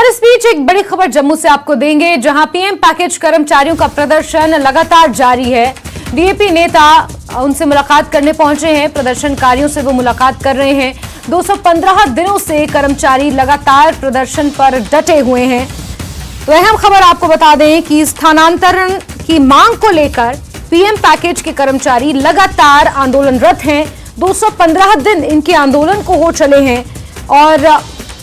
इस बीच एक बड़ी खबर जम्मू से आपको देंगे, जहां पीएम पैकेज कर्मचारियों का प्रदर्शन लगातार जारी है। डीएपी नेता उनसे मुलाकात करने पहुंचे हैं, प्रदर्शनकारियों से वो मुलाकात कर रहे हैं। 215 दिनों से कर्मचारी लगातार प्रदर्शन पर डटे हुए हैं। तो अहम खबर आपको बता दें कि स्थानांतरण की मांग को लेकर पीएम पैकेज के कर्मचारी लगातार आंदोलनरत हैं। 215 दिन इनके आंदोलन को हो चले हैं और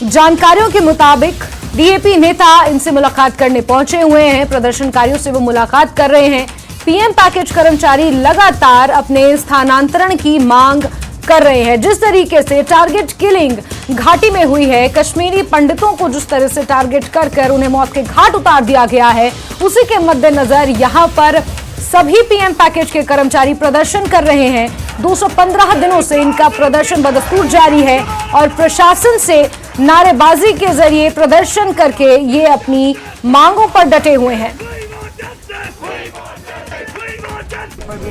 जानकारियों के मुताबिक डीएपी नेता इनसे मुलाकात करने पहुंचे हुए हैं, प्रदर्शनकारियों से वो मुलाकात कर रहे हैं। पीएम पैकेज कर्मचारी लगातार अपने स्थानांतरण की मांग कर रहे हैं। जिस तरीके से टारगेट किलिंग घाटी में हुई है, कश्मीरी पंडितों को जिस तरह से टारगेट कर उन्हें मौत के घाट उतार दिया गया है, उसी के मद्देनजर यहां पर सभी पीएम पैकेज के कर्मचारी प्रदर्शन कर रहे हैं। 215 दिनों से इनका प्रदर्शन बदस्तूर जारी है और प्रशासन से नारेबाजी के जरिए प्रदर्शन करके ये अपनी मांगों पर डटे हुए हैं।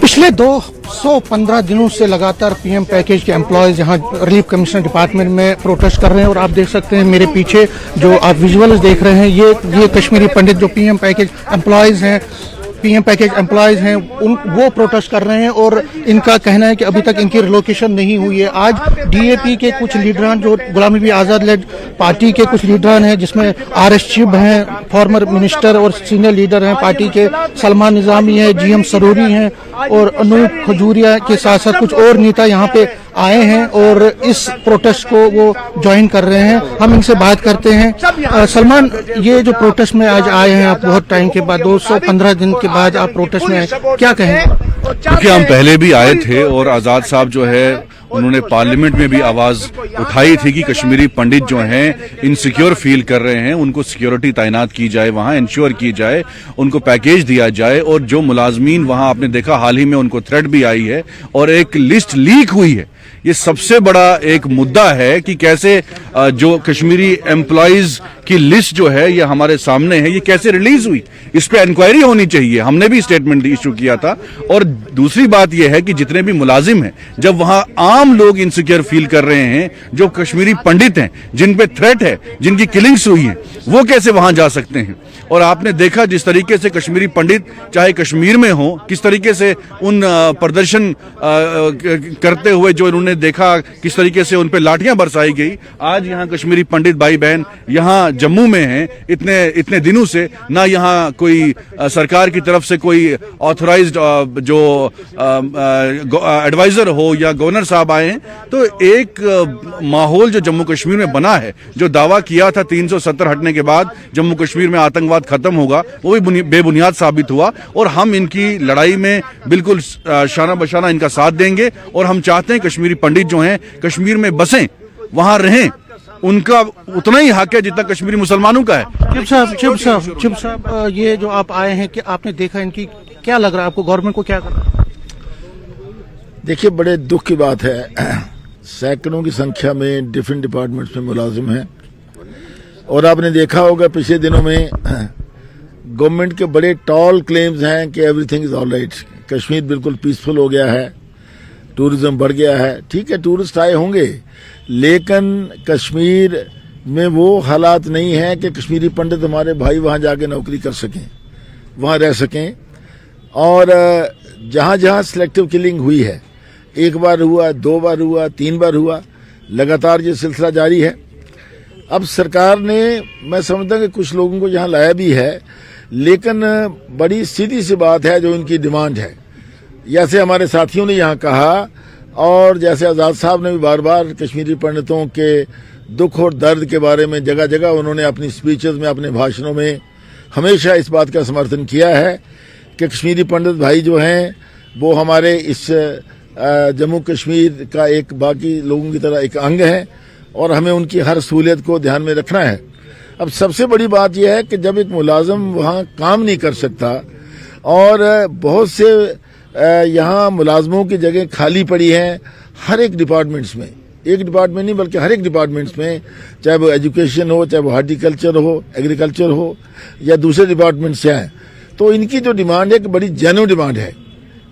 पिछले 215 दिनों से लगातार पीएम पैकेज के एम्प्लॉयज यहाँ रिलीफ कमिश्नर डिपार्टमेंट में प्रोटेस्ट कर रहे हैं और आप देख सकते हैं मेरे पीछे जो आप विजुअल्स देख रहे हैं, ये कश्मीरी पंडित जो पीएम पैकेज एम्प्लॉयज हैं वो प्रोटेस्ट कर रहे हैं और इनका कहना है कि अभी तक इनकी रिलोकेशन नहीं हुई है। आज डीएपी के कुछ लीडरान, जो गुलाम नबी आजाद लेड पार्टी के कुछ लीडरान हैं, जिसमें आरएस चिब हैं, फॉर्मर मिनिस्टर और सीनियर लीडर हैं पार्टी के, सलमान निजामी है, जीएम सरूरी हैं और अनूप खजूरिया के साथ साथ कुछ और नेता यहाँ पे आए हैं और इस प्रोटेस्ट को वो ज्वाइन कर रहे हैं। हम इनसे बात करते हैं। सलमान, ये जो प्रोटेस्ट में आज आए हैं आप, बहुत टाइम के बाद 215 दिन के बाद आप प्रोटेस्ट में आए, क्या कहेंगे? क्योंकि हम पहले भी आए थे और आजाद साहब जो है उन्होंने पार्लियामेंट में भी आवाज उठाई थी कि कश्मीरी पंडित जो हैं इनसिक्योर फील कर रहे हैं, उनको सिक्योरिटी तैनात की जाए, वहां इंश्योर की जाए, उनको पैकेज दिया जाए। और जो मुलाजमीन वहां आपने देखा हाल ही में उनको थ्रेट भी आई है और एक लिस्ट लीक हुई है। ये सबसे बड़ा एक मुद्दा है कि कैसे जो कश्मीरी एम्प्लॉयज की लिस्ट जो है ये हमारे सामने है, ये कैसे रिलीज हुई, इस पे इंक्वायरी होनी चाहिए। हमने भी स्टेटमेंट इशू किया था। और दूसरी बात यह है कि जितने भी मुलाजिम हैं, जब वहां आम लोग इनसिक्योर फील कर रहे हैं, जो कश्मीरी पंडित हैं, जिन पे थ्रेट है, जिनकी किलिंग्स हुई है, वो कैसे वहां जा सकते हैं? और आपने देखा जिस तरीके से कश्मीरी पंडित चाहे कश्मीर में हो, किस तरीके से उन प्रदर्शन करते हुए जो उन्होंने देखा, किस तरीके से उन पे लाठियां बरसाई गई। आज यहाँ कश्मीरी पंडित भाई बहन यहाँ जम्मू में हैं, इतने दिनों से ना यहाँ कोई सरकार की तरफ से कोई ऑथराइज्ड जो एडवाइजर हो या गवर्नर साहब आए हैं। तो एक माहौल जो जम्मू कश्मीर में बना है, जो दावा किया था 370 हटने के बाद जम्मू कश्मीर में आतंकवाद खत्म होगा, वो भी बेबुनियाद साबित हुआ। और हम इनकी लड़ाई में बिल्कुल शाना बशाना इनका साथ देंगे और हम चाहते हैं कश्मीरी पंडित जो हैं कश्मीर में बसें, वहां रहें, उनका उतना ही हक है जितना कश्मीरी मुसलमानों का है। चिब साहब, ये जो आप आए हैं, कि आपने देखा इनकी, क्या लग रहा है आपको, गवर्नमेंट को क्या कर रहा है? देखिए, बड़े दुख की बात है, सैकड़ों की संख्या में डिफरेंट डिपार्टमेंट्स में मुलाजिम हैं और आपने देखा होगा पिछले दिनों में गवर्नमेंट के बड़े टॉल क्लेम्स हैं कि everything is all right, Kashmir बिल्कुल पीसफुल हो गया है, टूरिज्म बढ़ गया है। ठीक है, टूरिस्ट आए होंगे, लेकिन कश्मीर में वो हालात नहीं है कि कश्मीरी पंडित हमारे भाई वहां जाके नौकरी कर सकें, वहां रह सकें। और जहां जहां सिलेक्टिव किलिंग हुई है, एक बार हुआ, 2 बार हुआ, 3 बार हुआ, लगातार ये सिलसिला जारी है। अब सरकार ने, मैं समझता हूं कि कुछ लोगों को यहां लाया भी है, लेकिन बड़ी सीधी सी बात है जो इनकी डिमांड है, जैसे हमारे साथियों ने यहाँ कहा और जैसे आजाद साहब ने भी बार बार कश्मीरी पंडितों के दुख और दर्द के बारे में जगह जगह उन्होंने अपनी स्पीचेस में, अपने भाषणों में हमेशा इस बात का समर्थन किया है कि कश्मीरी पंडित भाई जो हैं वो हमारे इस जम्मू कश्मीर का एक बाकी लोगों की तरह एक अंग है और हमें उनकी हर सहूलियत को ध्यान में रखना है। अब सबसे बड़ी बात यह है कि जब एक मुलाजिम वहाँ काम नहीं कर सकता और बहुत से यहाँ मुलाजमों की जगह खाली पड़ी हैं हर एक डिपार्टमेंट्स में, एक डिपार्टमेंट नहीं बल्कि हर एक डिपार्टमेंट्स में, चाहे वो एजुकेशन हो, चाहे वो हार्टिकल्चर हो, एग्रीकल्चर हो या दूसरे डिपार्टमेंट से आए, तो इनकी जो डिमांड है कि बड़ी जेन्युइन डिमांड है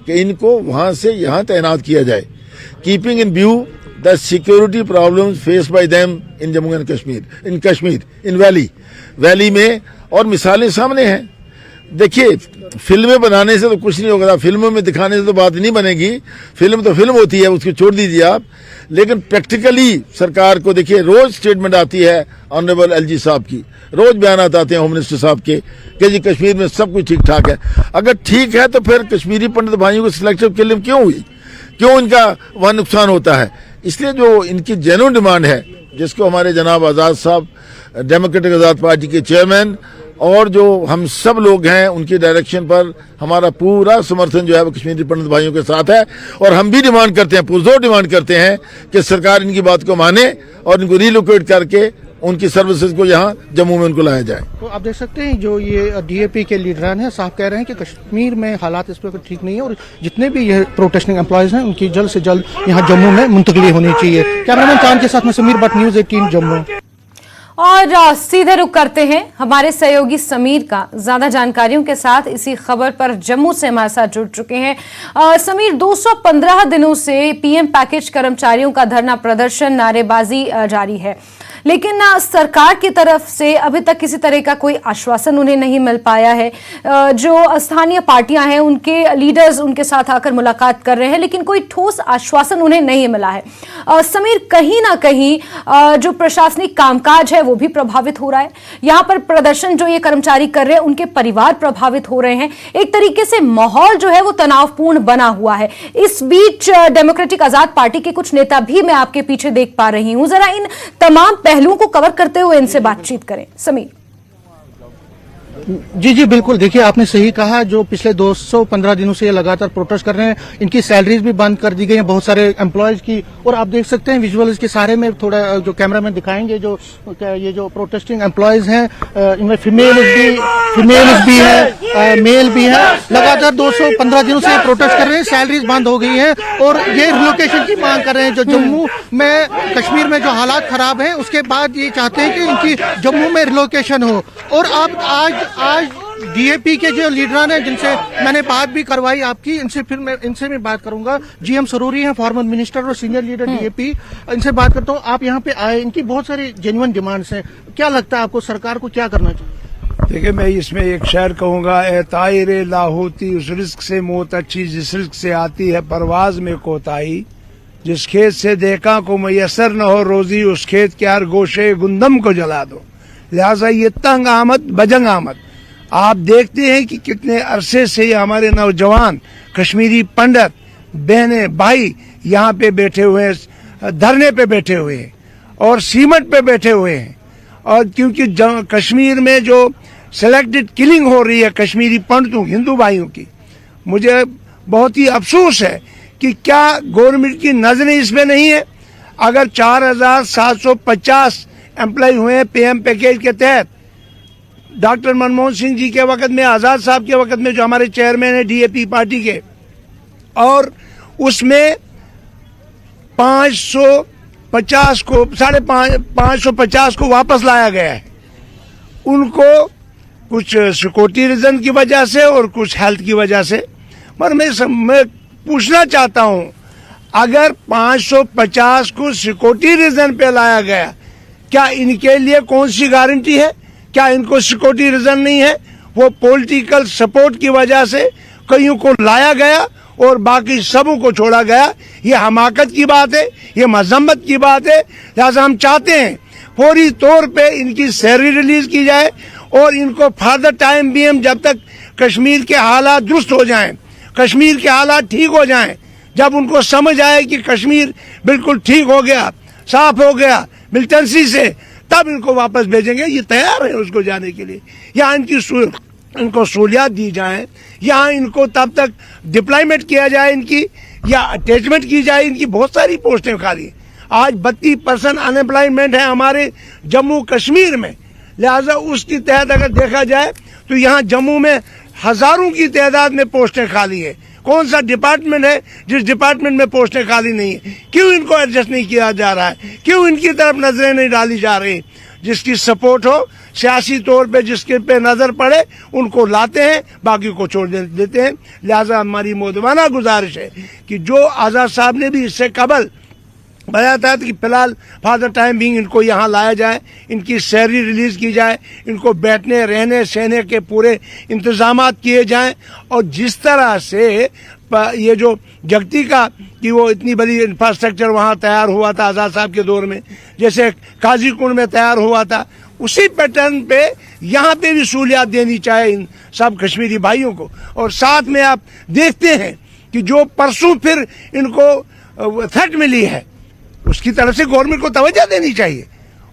कि इनको वहां से यहाँ तैनात किया जाए, keeping in view the security problems faced by them in Jammu and Kashmir, in Valley में, और मिसालें सामने हैं। देखिए, फिल्में बनाने से तो कुछ नहीं होगा, फिल्मों में दिखाने से तो बात नहीं बनेगी, फिल्म तो फिल्म होती है, उसको छोड़ दीजिए आप। लेकिन प्रैक्टिकली सरकार को देखिए, रोज स्टेटमेंट आती है ऑनरेबल एलजी साहब की, रोज बयान आते हैं होम मिनिस्टर साहब के कि जी कश्मीर में सब कुछ ठीक ठाक है। अगर ठीक है तो फिर कश्मीरी पंडित भाइयों को सिलेक्टिव किलिंग क्यों हुई, क्यों इनका वहां नुकसान होता है? इसलिए जो इनकी जेन्युइन डिमांड है, जिसको हमारे जनाब आजाद साहब, डेमोक्रेटिक आजाद पार्टी के चेयरमैन, और जो हम सब लोग हैं, उनकी डायरेक्शन पर हमारा पूरा समर्थन जो है वो कश्मीरी पंडित भाइयों के साथ है। और हम भी डिमांड करते हैं, पुरजोर डिमांड करते हैं कि सरकार इनकी बात को माने और इनको रिलोकेट करके उनकी सर्विसेज को यहाँ जम्मू में उनको लाया जाए। तो आप देख सकते हैं जो ये डीएपी के लीडरान हैं, साफ कह रहे हैं कि कश्मीर में हालात इस पर ठीक नहीं है और जितने भी ये प्रोटेस्टिंग एम्प्लॉयज हैं उनकी जल्द से जल्द यहाँ जम्मू में मुंतकली होनी चाहिए। कैमरामैन चांद के साथ में समीर भट्ट, न्यूज़ 18 जम्मू। और सीधे रुख करते हैं हमारे सहयोगी समीर का ज्यादा जानकारियों के साथ इसी खबर पर जम्मू से हमारे साथ जुड़ चुके हैं। समीर, 215 दिनों से पीएम पैकेज कर्मचारियों का धरना प्रदर्शन, नारेबाजी जारी है, लेकिन सरकार की तरफ से अभी तक किसी तरह का कोई आश्वासन उन्हें नहीं मिल पाया है। जो स्थानीय पार्टियां हैं उनके लीडर्स उनके साथ आकर मुलाकात कर रहे हैं, लेकिन कोई ठोस आश्वासन उन्हें नहीं मिला है। समीर, कहीं ना कहीं जो प्रशासनिक कामकाज है वो भी प्रभावित हो रहा है। यहाँ पर प्रदर्शन जो ये कर्मचारी कर रहे हैं उनके परिवार प्रभावित हो रहे हैं। एक तरीके से माहौल जो है वो तनावपूर्ण बना हुआ है। इस बीच डेमोक्रेटिक आजाद पार्टी के कुछ नेता भी मैं आपके पीछे देख पा रही हूं। जरा इन तमाम पहलुओं को कवर करते हुए इनसे बातचीत करें समीर। जी बिल्कुल, देखिए आपने सही कहा, जो पिछले 215 दिनों से ये लगातार प्रोटेस्ट कर रहे हैं, इनकी सैलरीज भी बंद कर दी गई हैं बहुत सारे एम्प्लॉयज की। और आप देख सकते हैं विजुअल्स के सारे में, थोड़ा जो कैमरामैन दिखाएंगे, जो ये जो प्रोटेस्टिंग एम्प्लॉयज हैं इनमें फीमेल्स भी हैं, मेल भी हैं। लगातार 215 दिनों से प्रोटेस्ट कर रहे हैं, सैलरीज बंद हो गई हैं और ये रिलोकेशन की मांग कर रहे हैं। जो जम्मू में, कश्मीर में जो हालात खराब है उसके बाद ये चाहते हैं कि इनकी जम्मू में रिलोकेशन हो। और अब आज डीएपी के जो लीडरान हैं, जिनसे मैंने बात भी करवाई आपकी, इनसे मैं बात करूंगा। जीएम सरूरी हैं, फॉर्मर मिनिस्टर और सीनियर लीडर डीएपी, इनसे बात करता हूं। आप यहाँ पे आए, इनकी बहुत सारी जेन्युइन डिमांड्स हैं, क्या लगता है आपको सरकार को क्या करना चाहिए? देखिए, मैं इसमें एक शेर कहूंगा, ए तायरे लाहोती उस रिस्क से मौत अच्छी जिस रिस्क से आती है परवाज में कोताही, जिस खेत से देखा को मैसर न हो रोजी उस खेत के हर गोशे गुंदम को जला दो। लिहाजा ये तंग आमद बजंग आमद। आप देखते हैं कि कितने अरसे से हमारे नौजवान कश्मीरी पंडित, बहने, भाई यहाँ पे बैठे हुए हैं, धरने पे बैठे हुए हैं और सीमेंट पे बैठे हुए हैं। और क्योंकि कश्मीर में जो सिलेक्टेड किलिंग हो रही है कश्मीरी पंडितों, हिंदू भाइयों की, मुझे बहुत ही अफसोस है कि क्या गवर्नमेंट की नजरें इसमें नहीं है। अगर 4750 एम्प्लॉय हुए हैं पीएम पैकेज के तहत, डॉक्टर मनमोहन सिंह जी के वक्त में, आजाद साहब के वक्त में, जो हमारे चेयरमैन है डीएपी पार्टी के, और उसमें 550 को 550 को वापस लाया गया है। उनको कुछ सिक्योरिटी रीजन की वजह से और कुछ हेल्थ की वजह से। पर मैं पूछना चाहता हूं, अगर 550 को सिक्योरिटी रीजन पे लाया गया, क्या इनके लिए कौन सी गारंटी है? क्या इनको सिक्योरिटी रीजन नहीं है? वो पॉलिटिकल सपोर्ट की वजह से कईयों को लाया गया और बाकी सबों को छोड़ा गया। ये हमाकत की बात है, ये मजम्मत की बात है। लिहाजा हम चाहते हैं फौरी तौर पे इनकी सैलरी रिलीज की जाए और इनको फर्दर टाइम भी, हम जब तक कश्मीर के हालात दुरुस्त हो जाएं, कश्मीर के हालात ठीक हो जाएं, जब उनको समझ आए कि कश्मीर बिल्कुल ठीक हो गया, साफ हो गया मिलिटेंसी से, तब इनको वापस भेजेंगे। ये तैयार है उसको जाने के लिए। यहाँ इनको सहूलियात दी जाए, यहाँ इनको तब तक डिप्लॉयमेंट किया जाए इनकी, या अटैचमेंट की जाए इनकी। बहुत सारी पोस्टें खाली हैं। आज 32% अनएम्प्लॉयमेंट है हमारे जम्मू कश्मीर में। लिहाजा उसकी तहत अगर देखा जाए तो यहाँ जम्मू में हजारों की तादाद में पोस्टें खाली है। कौन सा डिपार्टमेंट है जिस डिपार्टमेंट में पोस्टें खाली नहीं है? क्यों इनको एडजस्ट नहीं किया जा रहा है? क्यों इनकी तरफ नजरें नहीं डाली जा रही? जिसकी सपोर्ट हो सियासी तौर पे, जिसके पे नजर पड़े, उनको लाते हैं, बाकी को छोड़ देते हैं। लिहाजा हमारी मोदवाना गुजारिश है कि जो आजाद साहब ने भी इससे कबल बताया था कि फिलहाल फॉर द टाइम बीइंग इनको यहाँ लाया जाए, इनकी सैलरी रिलीज की जाए, इनको बैठने रहने सहने के पूरे इंतजामात किए जाएं, और जिस तरह से ये जो जगती का कि वो इतनी बड़ी इंफ्रास्ट्रक्चर वहाँ तैयार हुआ था आज़ाद साहब के दौर में, जैसे काजीकुंड में तैयार हुआ था, उसी पैटर्न पे यहाँ पे भी सहूलियात देनी चाहिए इन सब कश्मीरी भाइयों को। और साथ में आप देखते हैं कि जो परसों फिर इनको थ्रेट मिली है, उसकी तरफ से गवर्नमेंट को तवज्जो देनी चाहिए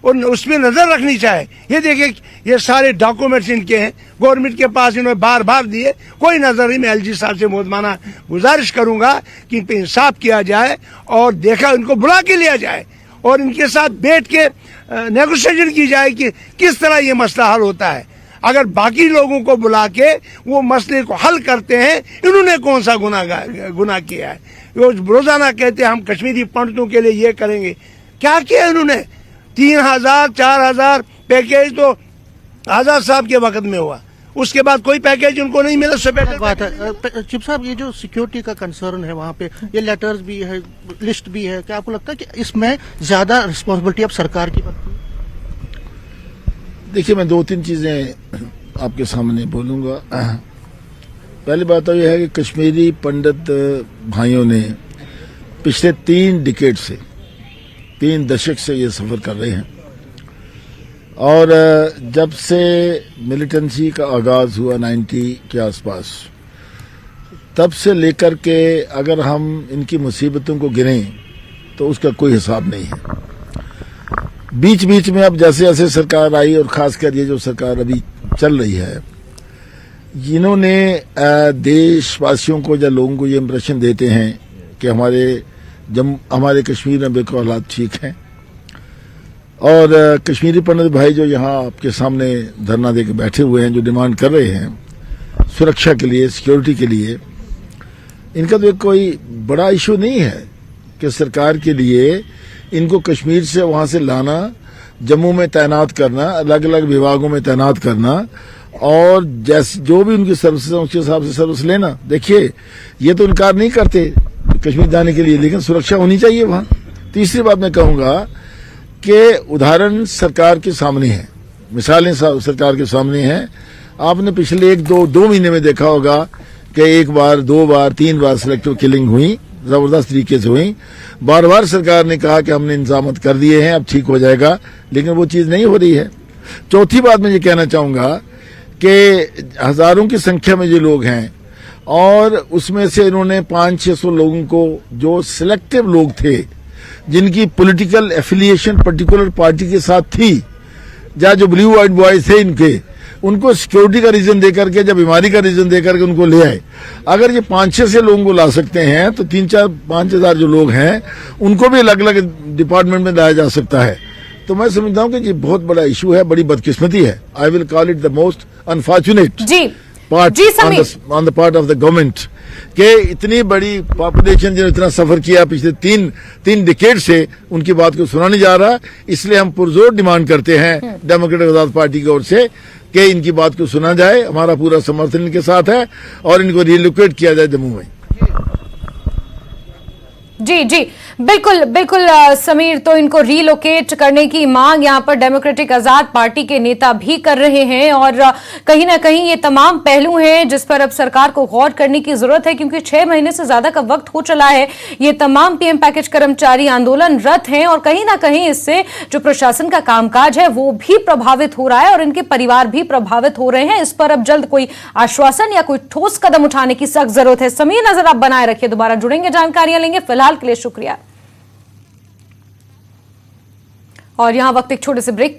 और उसमें नजर रखनी चाहिए। ये देखिए, ये सारे डॉक्यूमेंट्स इनके हैं, गवर्नमेंट के पास इन्होंने बार बार दिए, कोई नजर नहीं। मैं एलजी साहब से मोहतमाना गुजारिश करूंगा कि इन पे इंसाफ किया जाए और देखा इनको बुला के लिया जाए और इनके साथ बैठ के नेगोशिएशन की जाए कि किस तरह ये मसला हल होता है। अगर बाकी लोगों को बुला के वो मसले को हल करते हैं, इन्होंने कौन सा गुनाह किया है? वो रोजाना कहते हैं हम कश्मीरी पंडितों के लिए ये करेंगे, क्या किया इन्होंने? 3000 4000 पैकेज तो आजाद साहब के वक्त में हुआ, उसके बाद कोई पैकेज उनको नहीं मिला। बात है चिप साहब, ये जो सिक्योरिटी का कंसर्न है वहाँ पे, ये लेटर्स भी है, लिस्ट भी है, क्या आपको लगता है कि इसमें ज्यादा रिस्पॉन्सिबिलिटी अब सरकार की बनती है? देखिए, मैं 2-3 चीजें आपके सामने बोलूंगा। पहली बात तो यह है कि कश्मीरी पंडित भाइयों ने पिछले 3 डिकेड से, 3 दशक से ये सफर कर रहे हैं, और जब से मिलिटेंसी का आगाज हुआ 90 के आसपास, तब से लेकर के अगर हम इनकी मुसीबतों को गिनें तो उसका कोई हिसाब नहीं है। बीच बीच में अब जैसे जैसे सरकार आई, और खासकर ये जो सरकार अभी चल रही है, इन्होंने देशवासियों को या लोगों को ये इम्प्रेशन देते हैं कि हमारे कश्मीर में बिल्कुल हालात ठीक हैं, और कश्मीरी पंडित भाई जो यहाँ आपके सामने धरना देकर बैठे हुए हैं, जो डिमांड कर रहे हैं सुरक्षा के लिए, सिक्योरिटी के लिए, इनका तो कोई बड़ा इशू नहीं है कि सरकार के लिए इनको कश्मीर से वहां से लाना, जम्मू में तैनात करना, अलग अलग विभागों में तैनात करना, और जैसे जो भी उनकी सर्विस है उसके हिसाब से सर्विस लेना। देखिए, ये तो इनकार नहीं करते कश्मीर जाने के लिए, लेकिन सुरक्षा होनी चाहिए वहां। तीसरी बात मैं कहूंगा कि उदाहरण सरकार के सामने है, मिसालें सरकार के सामने हैं। आपने पिछले 1-2 महीने में देखा होगा कि 1 बार, 2 बार, 3 बार सिलेक्टिव किलिंग हुई, जबरदस्त तरीके से हुई। बार बार सरकार ने कहा कि हमने इंतजाम कर दिए हैं, अब ठीक हो जाएगा, लेकिन वो चीज नहीं हो रही है। चौथी बात मैं ये कहना चाहूंगा कि हजारों की संख्या में जो लोग हैं, और उसमें से इन्होंने 500-600 लोगों को, जो सिलेक्टिव लोग थे जिनकी पॉलिटिकल एफिलिएशन पर्टिकुलर पार्टी के साथ थी, या जो ब्लू व्हाइट बॉयज थे इनके, उनको सिक्योरिटी का रीजन देकर के, जब बीमारी का रीजन देकर के उनको ले आए। अगर ये 500 लोगों को ला सकते हैं तो 3-4-5 हजार जो लोग हैं उनको भी अलग अलग डिपार्टमेंट में लाया जा सकता है। तो मैं समझता हूँ कि ये बहुत बड़ा इशू है, बड़ी बदकिस्मती है। I will call it the most unfortunate part on the part of the government, कि इतनी बड़ी पॉपुलेशन जो इतना सफर किया पिछले 3 डिकेड से, उनकी बात को सुना नहीं जा रहा। इसलिए हम पुरजोर डिमांड करते हैं डेमोक्रेटिक आजाद पार्टी की ओर से कि इनकी बात को सुना जाए। हमारा पूरा समर्थन इनके साथ है और इनको रिलोकेट किया जाए जम्मू में। जी जी, बिल्कुल बिल्कुल समीर, तो इनको रीलोकेट करने की मांग यहां पर डेमोक्रेटिक आजाद पार्टी के नेता भी कर रहे हैं, और कहीं ना कहीं ये तमाम पहलू हैं जिस पर अब सरकार को गौर करने की जरूरत है, क्योंकि 6 महीने से ज्यादा का वक्त हो चला है। ये तमाम पीएम पैकेज कर्मचारी आंदोलनरत हैं, और कहीं ना कहीं इससे जो प्रशासन का कामकाज है वो भी प्रभावित हो रहा है और इनके परिवार भी प्रभावित हो रहे हैं। इस पर अब जल्द कोई आश्वासन या कोई ठोस कदम उठाने की सख्त जरूरत है। समीर, नजर आप बनाए रखिए, दोबारा जुड़ेंगे, जानकारियां लेंगे। फिलहाल के लिए शुक्रिया। और यहां वक्त एक छोटे से ब्रेक